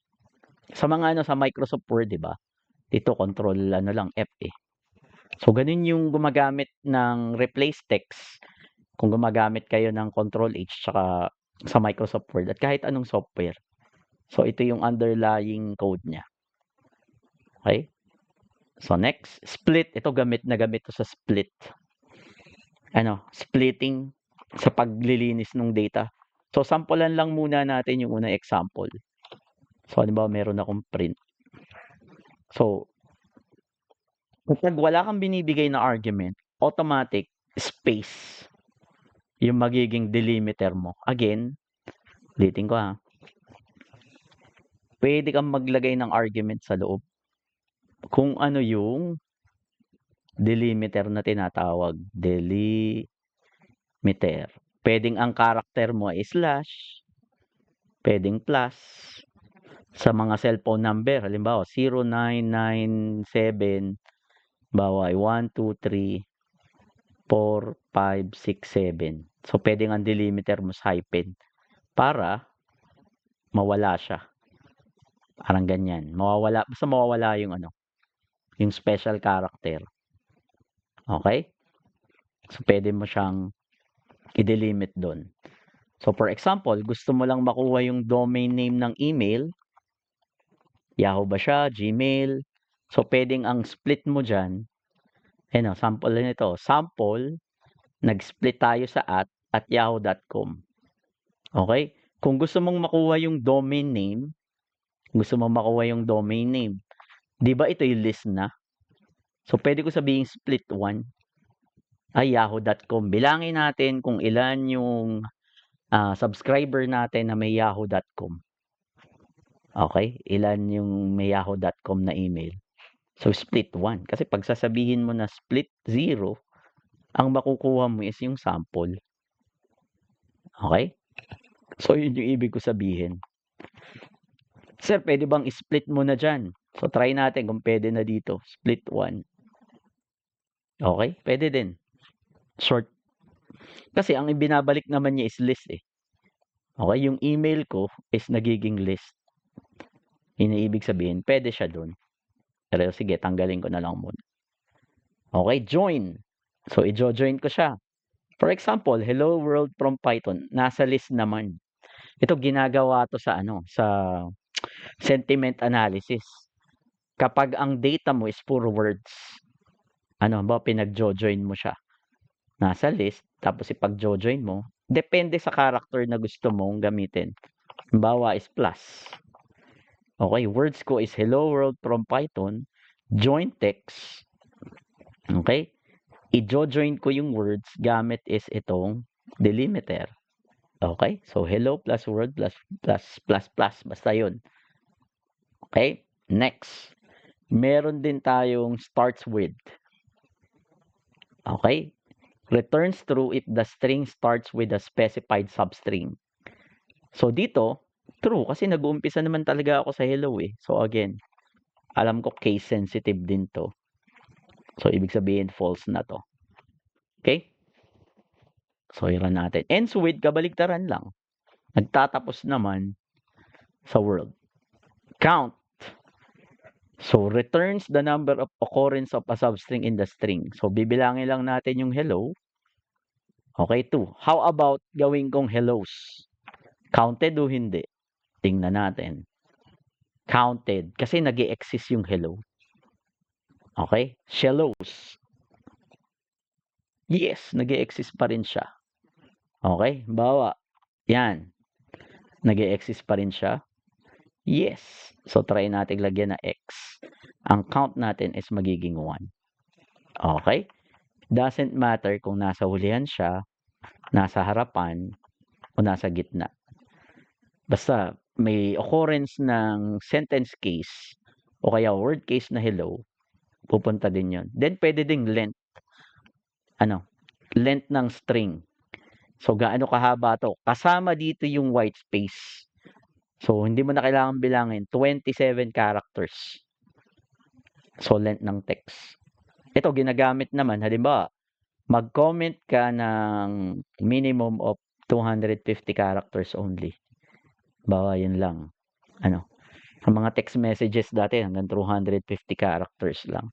Sa mga sa Microsoft Word, di ba? Dito, Control F eh. So, ganun yung gumagamit ng replace text kung gumagamit kayo ng Control H tsaka sa Microsoft Word at kahit anong software. So, ito yung underlying code niya. Okay? So, next, split. Ito gamit to sa split. Splitting sa paglilinis ng data. So, sampulan lang muna natin yung unang example. So, halimbawa, meron akong print. So, kapag wala kang binibigay na argument, automatic space yung magiging delimiter mo. Again, ulitin ko pwede kang maglagay ng argument sa loob. Kung ano yung delimiter na tinatawag. Delimiter. Pwedeng ang character mo ay slash, pwedeng plus, sa mga cellphone number, halimbawa 0997, bawa ay 1, 2, 3, 4, 5, 6, 7. So, pwedeng ang delimiter mo sa hyphen para mawala siya. Parang ganyan. Basta mawawala yung yung special character. Okay? So, pwede mo siyang i-delimit doon. So, for example, gusto mo lang makuha yung domain name ng email. Yahoo ba siya? Gmail? So, pwedeng ang split mo dyan. Sample na ito. Sample, nag-split tayo sa at yahoo.com. Okay? Kung gusto mong makuha yung domain name, 'Di ba ito yung list na? So, pwede ko sabihing split 1 ay yahoo.com. Bilangin natin kung ilan yung, subscriber natin na may yahoo.com. Okay, ilan yung may yahoo.com na email. So, split 1 kasi 'pag sasabihin mo na split 0, ang makukuha mo is yung sample. Okay? So, yun yung ibig ko sabihin. Sir, pwede bang i-split mo na diyan? So, try natin kung pwede na dito, split 1. Okay, pwede din. Short. Kasi ang ibinabalik naman niya is list, eh. Okay, yung email ko is nagiging list. Yun ang ibig sabihin, pwede siya dun. Pero sige, tanggalin ko na lang muna. Okay, join. So, i-jo-join ko siya. For example, hello world from Python, nasa list naman. Ito ginagawa 'to sa ano, sa sentiment analysis. Kapag ang data mo is puro words, ano ba pinag-jo-join mo siya, nasa list, tapos ipag-jo-join mo, depende sa character na gusto mong gamitin. Halimbawa is plus. Okay, words ko is hello world from Python, join text. Okay? I-jo-join ko yung words gamit is itong delimiter. Okay? So, hello plus word plus basta yun. Okay? Next. Meron din tayong starts with. Okay? Returns true if the string starts with a specified substring. So, dito, true kasi nag-uumpisa naman talaga ako sa hello eh. So, again, alam ko case sensitive din to. So, ibig sabihin false na to. Okay? So, i-run natin. Ends with, kabaligtaran lang. Nagtatapos naman sa world. Count. So, returns the number of occurrence of a substring in the string. So, bibilangin lang natin yung hello. Okay, 2. How about gawin kong hellos? Counted o hindi? Tingnan natin. Counted. Kasi nag-i-exist yung hello. Okay? Shellos. Yes, nag-i-exist pa rin siya. Okay? Bawa. Yan. Nag-i-exist pa rin siya. Yes. So, try natin lagyan na x. Ang count natin is magiging 1. Okay? Doesn't matter kung nasa hulihan siya, nasa harapan, o nasa gitna. Basta may occurrence ng sentence case o kaya word case na hello, pupunta din yon. Then, pwede ding length. Length ng string. So, gaano kahaba to? Kasama dito yung white space. So, hindi mo na kailangan bilangin. 27 characters. So, length ng text. Ito, ginagamit naman. Halimbawa, mag-comment ka ng minimum of 250 characters only. Bawa, yun lang. Ang mga text messages dati hanggang 250 characters lang.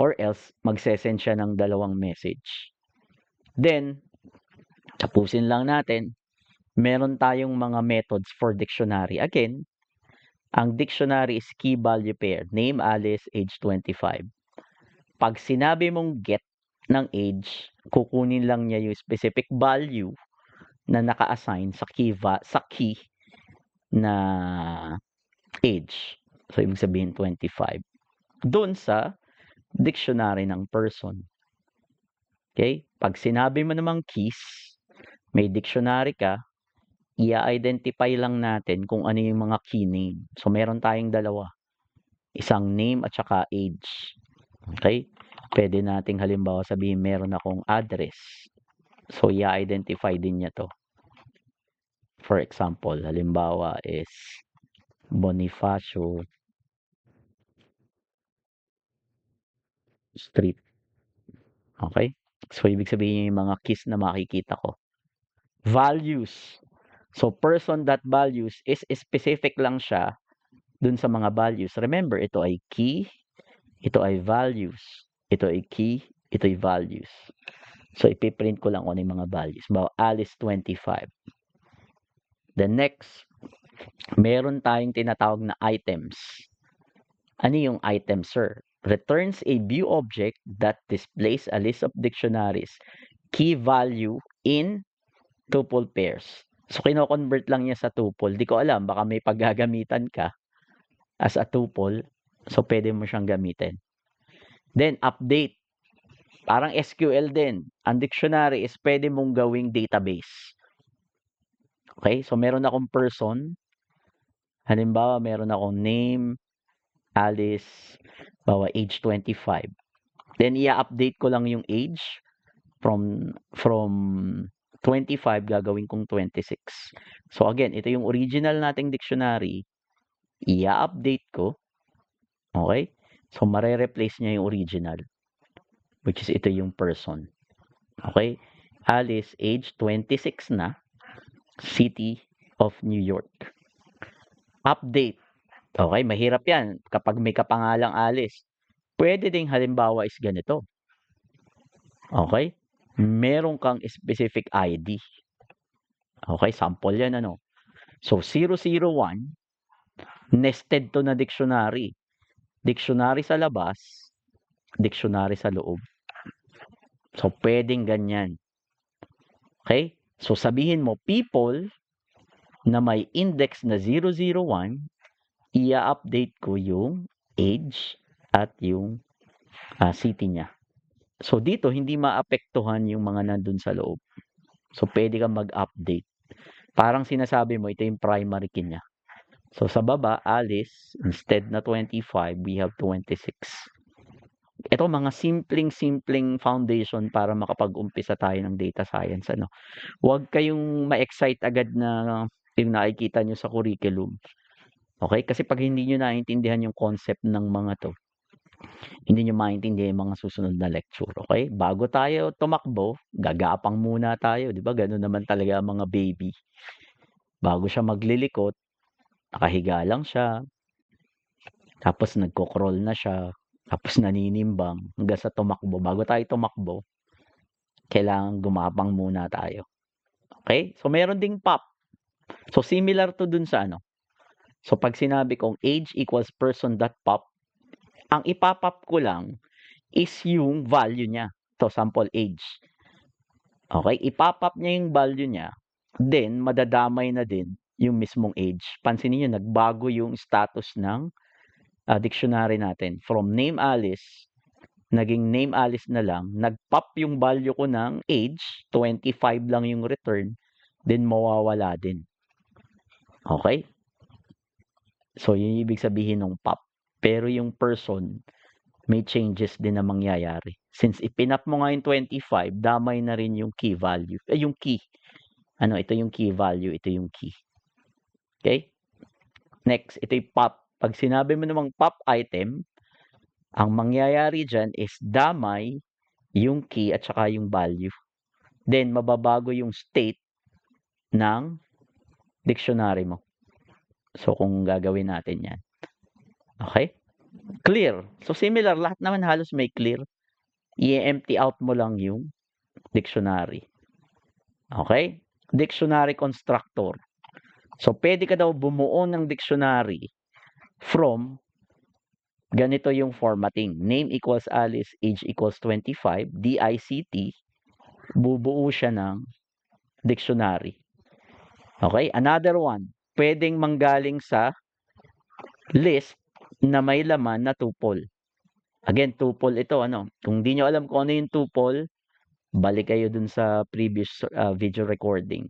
Or else, magsesend siya ng 2 message. Then, tapusin lang natin. Meron tayong mga methods for dictionary. Again, ang dictionary is key value pair. Name Alice, age 25. Pag sinabi mong get ng age, kukunin lang niya yung specific value na naka-assign sa key na age. So, ibig sabihin 25. Doon sa dictionary ng person. Okay? Pag sinabi mo namang keys, may dictionary ka, i-identify lang natin kung ano yung mga key name. So, meron tayong 2. Isang name at saka age. Okay? Pwede nating halimbawa sabihin meron akong address. So, i-identify din niya to. For example, halimbawa is Bonifacio Street. Okay? So, ibig sabihin yung mga keys na makikita ko. Values. So, person.values is specific lang siya dun sa mga values. Remember, ito ay key, ito ay values, ito ay key, ito ay values. So, ipiprint ko lang kung ano yung mga values. Bawa, Alice 25. The next, meron tayong tinatawag na items. Ano yung item, sir? Returns a view object that displays a list of dictionaries, key value in tuple pairs. So, kino-convert lang niya sa tuple. Di ko alam, baka may paggagamitan ka as a tuple. So, pwede mo siyang gamitin. Then, update. Parang SQL din. Ang dictionary is pwede mong gawing database. Okay? So, meron akong person. Halimbawa, meron akong name, Alice, bawa age 25. Then, i-update ko lang yung age from 25 gagawin kong 26. So, again, ito yung original nating dictionary. I-update ko. Okay? So, mare-replace niya yung original, which is ito yung person. Okay? Alice, age 26 na, City of New York. Update. Okay, mahirap yan kapag may kapangalang Alice. Pwede ding halimbawa is ganito. Okay? Meron kang specific ID. Okay, sample yan ano. So, 001, nested to na dictionary. Dictionary sa labas, dictionary sa loob. So, pwedeng ganyan. Okay? So, sabihin mo, people na may index na 001, i-update ko yung age at yung city niya. So, dito, hindi maapektuhan yung mga nandun sa loob. So, pwede kang mag-update. Parang sinasabi mo, ito yung primary key niya. So, sa baba, Alice, instead na 25, we have 26. Ito, mga simpleng foundation para makapag-umpisa tayo ng data science. Ano? Huwag kayong ma-excite agad na yung nakikita nyo sa curriculum. Okay? Kasi pag hindi nyo naiintindihan yung concept ng mga to, hindi nyo maintindihan yung mga susunod na lecture. Okay? Bago tayo tumakbo, gagapang muna tayo. Di ba? Ganun naman talaga ang mga baby. Bago siya maglilikot, nakahiga lang siya. Tapos nagko-crawl na siya. Tapos naninimbang hanggang sa tumakbo. Bago tayo tumakbo, kailangan gumapang muna tayo. Okay? So, meron ding pop. So, similar to dun sa ano. So, pag sinabi kong age equals person.pop, ang ipapop ko lang is yung value niya. So, sample age. Okay? Ipapop niya yung value niya. Then, madadamay na din yung mismong age. Pansinin niyo, nagbago yung status ng dictionary natin. From name Alice, naging name Alice na lang. Nag-pop yung value ko ng age, 25 lang yung return. Then, mawawala din. Okay? So, yun yung ibig sabihin ng pop. Pero yung person, may changes din na mangyayari. Since ipinap mo nga yung 25, damay na rin yung key value. Yung key. Ano, ito yung key value, ito yung key. Okay? Next, ito yung pop. Pag sinabi mo namang pop item, ang mangyayari dyan is damay yung key at saka yung value. Then, mababago yung state ng dictionary mo. So, kung gagawin natin yan. Okay? Clear. So, similar. Lahat naman halos may clear. I-empty out mo lang yung dictionary. Okay? Dictionary constructor. So, pwede ka daw bumuo ng dictionary from ganito yung formatting. Name equals Alice, age equals 25, DICT, bubuo siya ng dictionary. Okay? Another one, pwedeng manggaling sa list na may laman na tuple. Again, tuple ito, ano? Kung di nyo alam kung ano yung tuple, balik kayo dun sa previous video recording.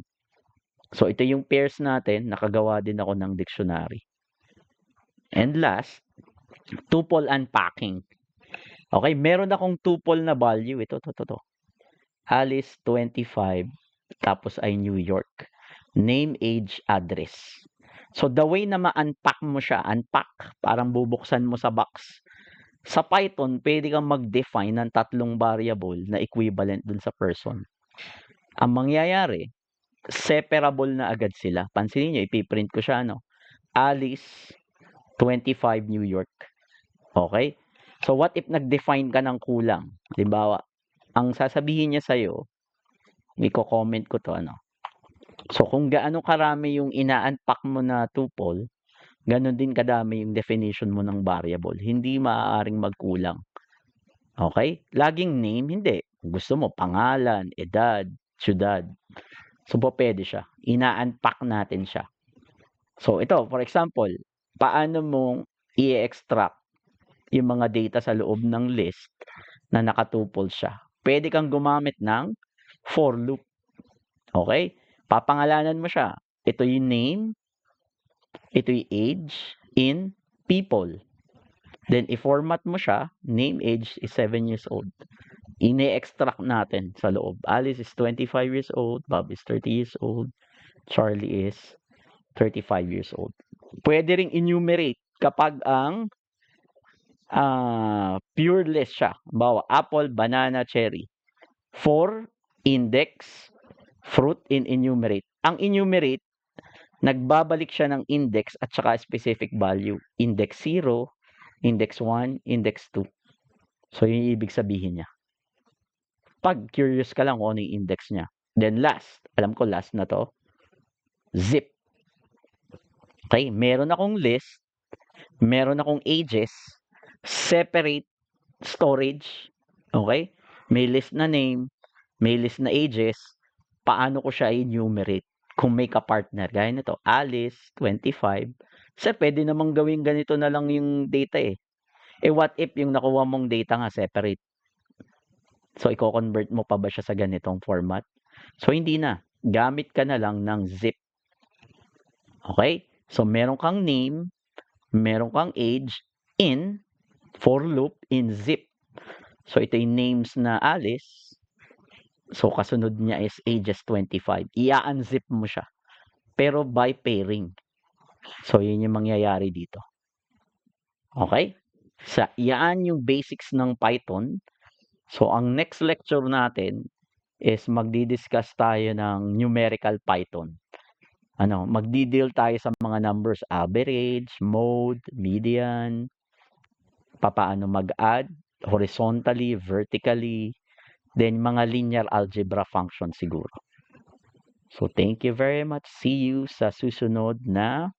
So, ito yung pairs natin. Nakagawa din ako ng dictionary. And last, tuple unpacking. Okay, meron akong tuple na value. Ito. Alice, 25. Tapos ay New York. Name, age, address. So, the way na ma-unpack mo siya, unpack, parang bubuksan mo sa box. Sa Python, pwede kang mag-define ng 3 variable na equivalent dun sa person. Ang mangyayari, separable na agad sila. Pansinin nyo, ipiprint ko siya, no? Alice, 25, New York. Okay? So, what if nag-define ka ng kulang? Halimbawa, ang sasabihin niya sa'yo, i-comment ko to, ano? So, kung gaano karami yung ina-unpack mo na tuple, ganon din kadami yung definition mo ng variable. Hindi maaaring magkulang. Okay? Laging name, hindi. Gusto mo, pangalan, edad, syudad. So, pwede siya. Ina-unpack natin siya. So, ito, for example, paano mong i-extract yung mga data sa loob ng list na nakatuple siya. Pwede kang gumamit ng for loop. Okay? Papangalanan mo siya. Ito yung name, ito yung age in people. Then, i-format mo siya, name, age is 7 years old. Ine-extract natin sa loob. Alice is 25 years old, Bob is 30 years old, Charlie is 35 years old. Pwede ring enumerate kapag ang pure list siya. Bawa, apple, banana, cherry. For index, fruit in enumerate. Ang enumerate, nagbabalik siya ng index at saka specific value. Index 0, index 1, index 2. So, yun yung ibig sabihin niya. Pag curious ka lang kung ano yung index niya. Then last, alam ko last na to, zip. Okay, meron akong list, meron akong ages, separate storage. Okay, may list na name, may list na ages, paano ko siya enumerate? Kung may ka-partner, gaya nito, Alice, 25. Sir, pwede namang gawin ganito na lang yung data eh. What if yung nakuha mong data nga separate? So, i-convert mo pa ba siya sa ganitong format? So, hindi na. Gamit ka na lang ng zip. Okay? So, meron kang name, meron kang age in for loop in zip. So, ito yung names na Alice. So, kasunod niya is ages 25. I-unzip mo siya. Pero by pairing. So, yun yung mangyayari dito. Okay? Yan yung basics ng Python. So, ang next lecture natin is magdi-discuss tayo ng numerical Python. Magdi-deal tayo sa mga numbers, average, mode, median, papaano mag-add, horizontally, vertically, then mga linear algebra function siguro. So, thank you very much. See you sa susunod na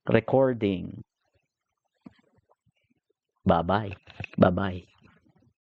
recording. Bye-bye. Bye-bye.